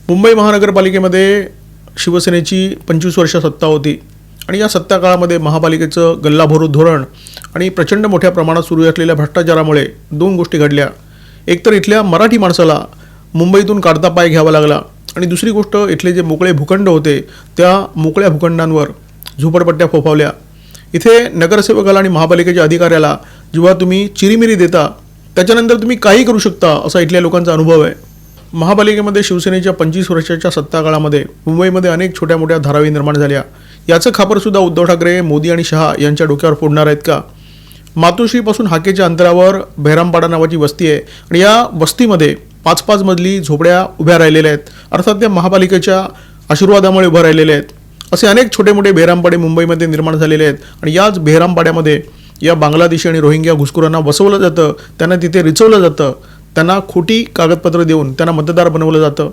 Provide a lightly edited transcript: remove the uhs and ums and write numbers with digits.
मुंबई महानगरपालिकेमध्ये शिवसेनेची 25 वर्ष सत्ता होती आणि या सत्ता काळामध्ये महापालिकेचं गल्लाभरू धोरण आणि प्रचंड मोठ्या प्रमाणात सुरू असलेल्या भ्रष्टाचारामुळे दोन गोष्टी घडल्या. एकतर इथल्या मराठी माणसाला मुंबईतून काढता पाय घ्यावा लागला आणि दुसरी गोष्ट इथले जे मोकळे भूखंड होते त्या मोकळ्या भूखंडांवर झोपडपट्ट्या फोफावल्या. इथे नगरसेवकाला आणि महापालिकेच्या अधिकाऱ्याला जेव्हा तुम्ही चिरीमिरी देता त्याच्यानंतर तुम्ही काही करू शकता असा इथल्या लोकांचा अनुभव आहे. महापालिकेमध्ये शिवसेनेच्या 25 वर्षाच्या सत्ताकाळामध्ये मुंबईमध्ये अनेक छोट्या मोठ्या धारावी निर्माण झाल्या. याचं खापरसुद्धा उद्धव ठाकरे, मोदी आणि शहा यांच्या डोक्यावर फोडणार आहेत का? मातोश्रीपासून हाकेच्या अंतरावर बहिरामपाडा नावाची वस्ती आहे आणि या वस्तीमध्ये 5-5 मजली झोपड्या उभ्या राहिलेल्या आहेत. अर्थात त्या महापालिकेच्या आशीर्वादामुळे उभ्या राहिलेल्या आहेत. असे अनेक छोटे मोठे बेरामपाडे मुंबईमध्ये निर्माण झालेले आहेत आणि याच बेरामपाड्यामध्ये या बांगलादेशी आणि रोहिंग्या घुसखोरांना बसवलं जातं, त्यांना तिथे रिचवलं जातं, त्यांना खोटी कागदपत्र देऊन त्यांना मतदार बनवलं जातं.